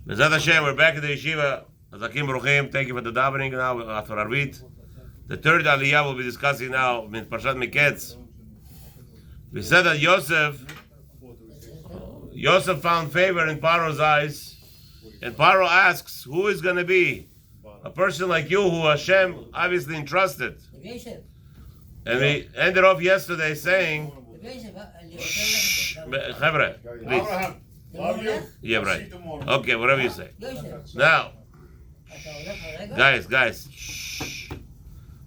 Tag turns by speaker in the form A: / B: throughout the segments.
A: Bezat Hashem, we're back at the yeshiva. Azakim Baruchim, thank you for the davening now after Arvit. The third aliyah we'll be discussing now in Parshah Miketz. We said that Yosef found favor in Paro's eyes, and Paro asks, who is going to be a person like you who Hashem obviously entrusted? And we ended off yesterday saying, Chavre, please. Yeah, right. Okay, whatever you say. Now, guys, shh.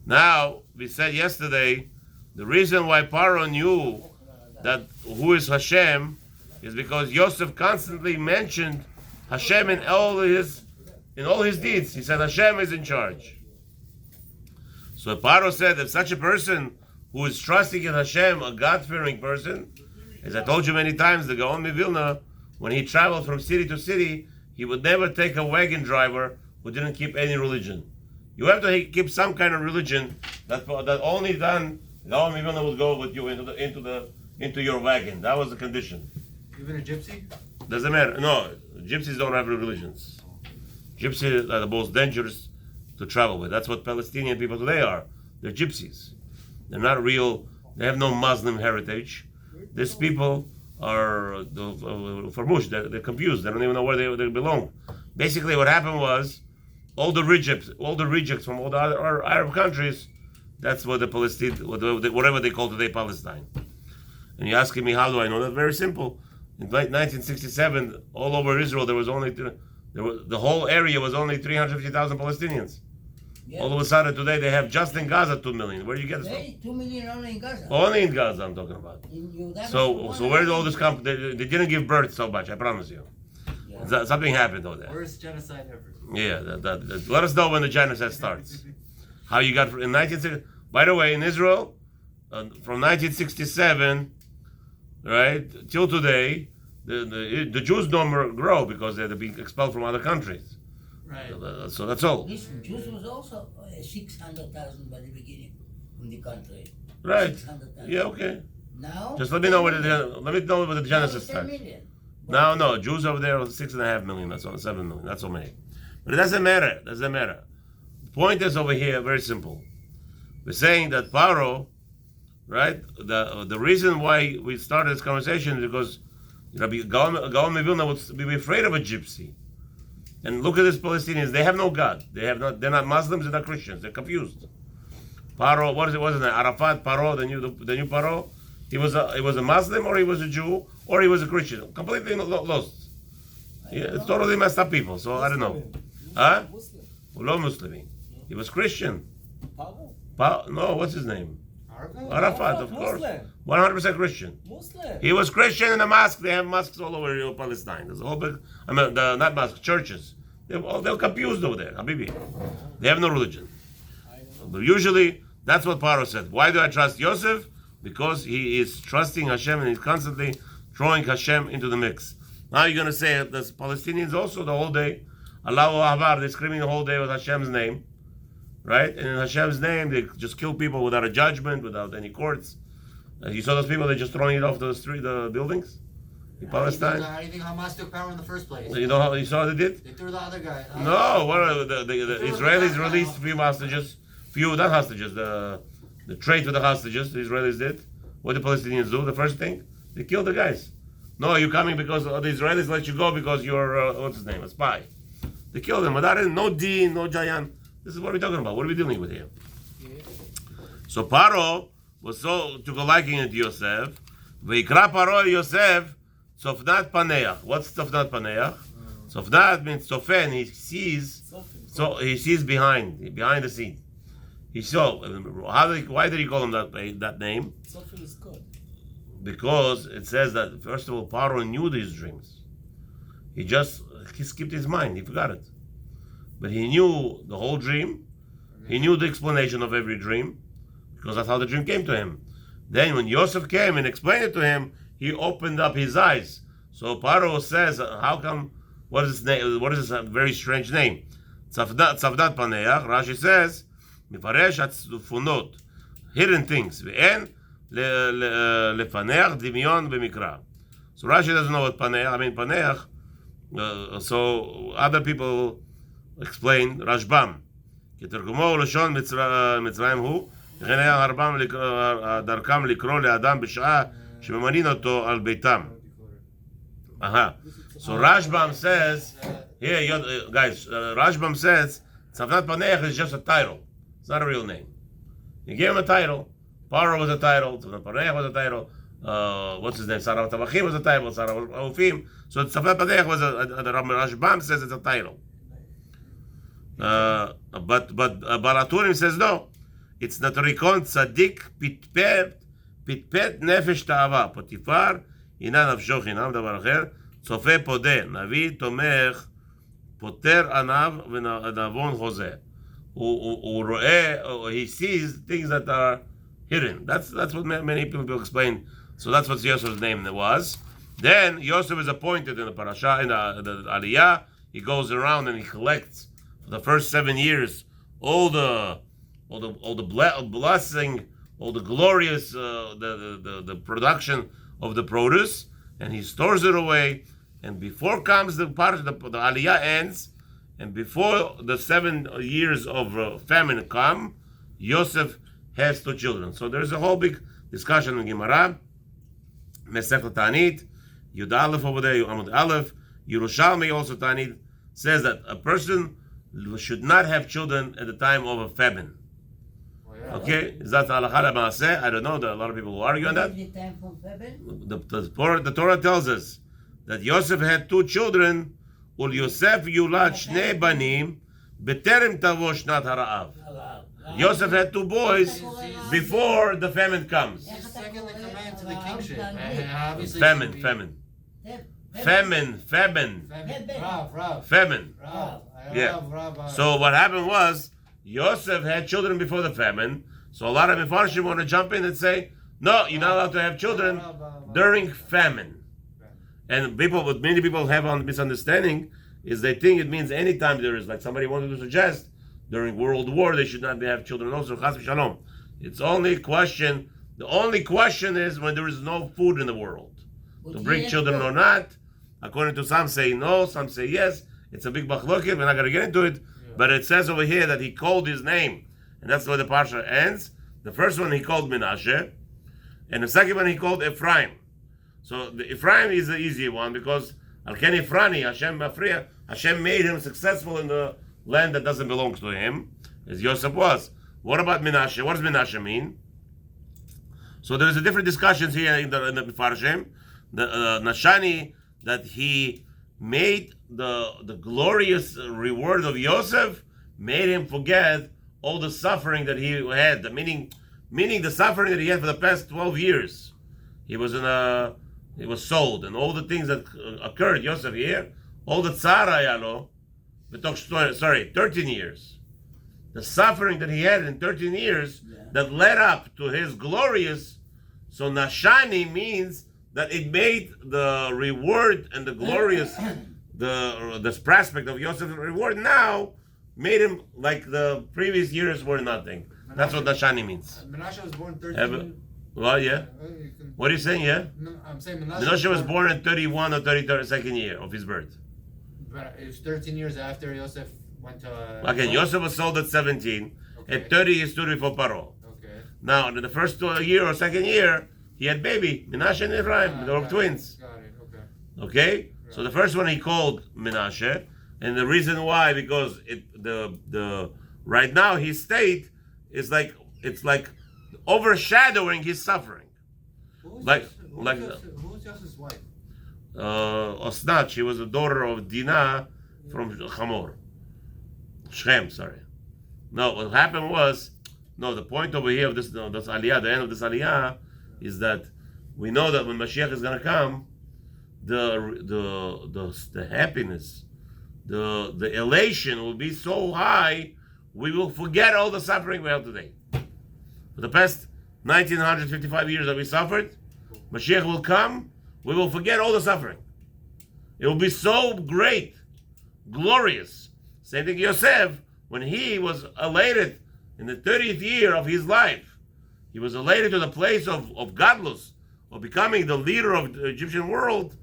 A: Now, we said yesterday, the reason why Paro knew that who is Hashem is because Yosef constantly mentioned Hashem in all his deeds. He said Hashem is in charge. So Paro said, if such a person who is trusting in Hashem, a God-fearing person, as I told you many times, the Gaon Mivilna, when he traveled from city to city, he would never take a wagon driver who didn't keep any religion. You have to keep some kind of religion that only then the Gaon Mivilna would go with you into your wagon. That was the condition.
B: Even a gypsy?
A: Doesn't matter. No, gypsies don't have religions. Gypsies are the most dangerous to travel with. That's what Palestinian people today are. They're gypsies. They're not real. They have no Muslim heritage. These people are farmush. They're confused. They don't even know where they belong. Basically, what happened was all the rejects from all the other Arab countries. That's what the Palestine, whatever they call today Palestine. And you're asking me, how do I know that? Very simple. In 1967, all over Israel, the whole area was only 350,000 Palestinians. Yeah. All of a sudden, today they have just in Gaza 2 million. Where do you get it from?
C: 2 million only in Gaza.
A: Only in Gaza, I'm talking about. So where did all this come? They didn't give birth so much. I promise you. Yeah. Something happened over there.
B: Worst genocide ever.
A: Yeah. Let us know when the genocide starts. How you got in 1960? By the way, in Israel, from 1967, right till today, the Jews number grow because they're being expelled from other countries.
B: Right.
A: So that's all.
C: Listen, Jews was also 600,000 by the beginning in the country.
A: Right.
C: 600,000.
A: Yeah. Okay.
C: Now.
A: Just let me know when the genocide starts. No, Jews over there are 6.5 million. That's all. 7 million. That's so many. But it doesn't matter. The point is over here very simple. We're saying that Paro, right? The reason why we started this conversation is because Rabbi Gaon Mivilna would be afraid of a gypsy. And look at these Palestinians; they have no God. They're not Muslims. They're not Christians. They're confused. Paro, what is it? Wasn't it Arafat? Paro, the new Paro. He was a Muslim, or he was a Jew, or he was a Christian. Completely lost. Yeah, it's totally messed up people. So I don't know. Huh? Muslim. He was Christian. No, what's his name? Arafat, of course. 100% Christian. Muslim. He was Christian in the mosque. They have mosques all over Palestine. There's a whole big, not mosques, churches. They're confused over there, Habibi. They have no religion. But usually, that's what Paro said. Why do I trust Yosef? Because he is trusting Hashem and he's constantly throwing Hashem into the mix. Now you're going to say that the Palestinians also the whole day, Allahu Akbar, they're screaming the whole day with Hashem's name. Right? And in Hashem's name, they just kill people without a judgment, without any courts. You saw those people, they're just throwing it off the buildings in Palestine.
B: How do you think Hamas took power in the first place?
A: You know how you saw what they did?
B: They threw the other guy.
A: No, the Israelis released few hostages. The trade with the hostages, the Israelis did. What the Palestinians do, the first thing, they kill the guys. No, you're coming because the Israelis let you go because you're, what's his name, a spy. They killed him. Without no Deen, no Jayan. This is what we're talking about. What are we dealing with here? So Paro took a liking to Yosef. V'ikra Paro Yosef Tzofnat Paneach. What's Tzofnat Paneach? Tzofnat means Tzofen. He sees behind the scene. He saw. Why did he call him that name?
D: Sofer is good.
A: Because it says that first of all, Paro knew these dreams. He skipped his mind. He forgot it. But he knew the whole dream. He knew the explanation of every dream, because that's how the dream came to him. Then when Yosef came and explained it to him, he opened up his eyes. So Paro says, how come, what is this name? What is this very strange name? Tzavdat Paneach. Rashi says, Mifaresh Atzufunot, hidden things. Ve'en lefaneach dimion b'mikra. So Rashi doesn't know what Paneach. I mean, Paneach So other people explain Rashbam. כתרגומו הוא לשון מצרים הוא, וכן היה דרכם לקרוא לאדם בשעה שממנין אותו על ביתם. So Rashbam says, here, guys, Rashbam says, Tzavnat Paneach is just a title. It's not a real name. He gave him a title. Paro was a title. Tzavnat Paneach was a title. What's his name? Sarah Tavachim was a title. Sarah Aufim. So Tzavnat Paneach was Rashbam says it's a title. But Baraturim says no. It's Natorikon Tzadik Pitpet Nefesh Ta'ava. Potifar, Ina Nafsho Chinam, דבר אחר. צופה פודה, נביא תומך, פותר עניו ונבון חוזה. הוא רואה, he sees things that are hidden. That's what many people explain. So that's what Yosef's name was. Then Yosef is appointed in the Parashah, in the Aliyah. He goes around and he collects for the first 7 years all the blessing, all the glorious the production of the produce, and he stores it away. And before comes the part, the Aliyah ends, and before the 7 years of famine come, Yosef has 2 children. So there's a whole big discussion in Gemara, Masechet Ta'anit, Yud Aleph over there, Amud Aleph, Yerushalmi also Ta'anit says that a person should not have children at the time of a famine. Okay, is that halakha b'maaseh? I don't know. There are a lot of people who argue on that. The Torah tells us that Yosef had 2 children. Ul Yosef yulad shnei banim b'terem tavo shnat hara'av. Yosef had 2 boys before the famine comes.
B: He's second in command to the kingship.
A: Famine. Yeah. So what happened was Yosef had children before the famine. So a lot of Mefarshim want to jump in and say, no, you're not allowed to have children during famine. And many people have a misunderstanding is they think it means anytime there is, like somebody wanted to suggest, during World War they should not have children also. Chas v'shalom. The only question is when there is no food in the world. To bring children or not. According to some say no, some say yes. It's a big machloket. We're not going to get into it. But it says over here that he called his name. And that's where the Parsha ends. The first one he called Menashe. And the second one he called Ephraim. So the Ephraim is the easy one because Al-Ken Ephraim, Hashem made him successful in the land that doesn't belong to him, as Yosef was. What about Menashe? What does Menashe mean? So there is a different discussions here in the Mefarshim. The Nashani, that he made the glorious reward of Yosef, made him forget all the suffering that he had. Meaning the suffering that he had for the past 12 years. He was sold, and all the things that occurred, Yosef here, all the tzara yalo, 13 years. The suffering that he had in 13 years that led up to his glorious. So Nashani means that it made the reward and the glorious, the prospect of Yosef's reward now made him like the previous years were nothing. That's what Nashani means.
B: Menashe was born 13.
A: Well, yeah. What are you saying? Yeah.
B: No, I'm saying Menashe.
A: Menashe was born in 31 or 32nd year of his birth.
B: But it was 13 years after Yosef went to.
A: Okay, Yosef was sold at 17. Okay. At 30, he stood before Paro.
B: Okay.
A: Now, in the first year or second year, he had baby Menashe and Ephraim. They were twins.
B: Got it. Okay.
A: Okay.
B: Right.
A: So the first one he called Menashe, and the reason why, because the right now his state is like it's like overshadowing his suffering.
B: Who was Yosef's wife?
A: Osnat, she was the daughter of Dinah from Hamor. Shem, sorry. No, what happened was, the point over here of this aliyah, the end of this aliyah, is that we know that when Mashiach is going to come, the happiness, the elation will be so high, we will forget all the suffering we have today. For the past 1955 years that we suffered, Mashiach will come, we will forget all the suffering. It will be so great, glorious. Same thing Yosef, when he was elated in the 30th year of his life, he was elated to the place of gadlus, of becoming the leader of the Egyptian world,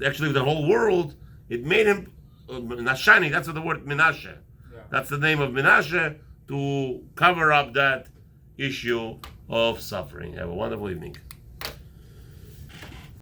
A: actually the whole world, It made him Nashani. That's what the word Menashe.
B: Yeah.
A: That's the name of Menashe, to cover up that issue of suffering. Have a wonderful evening.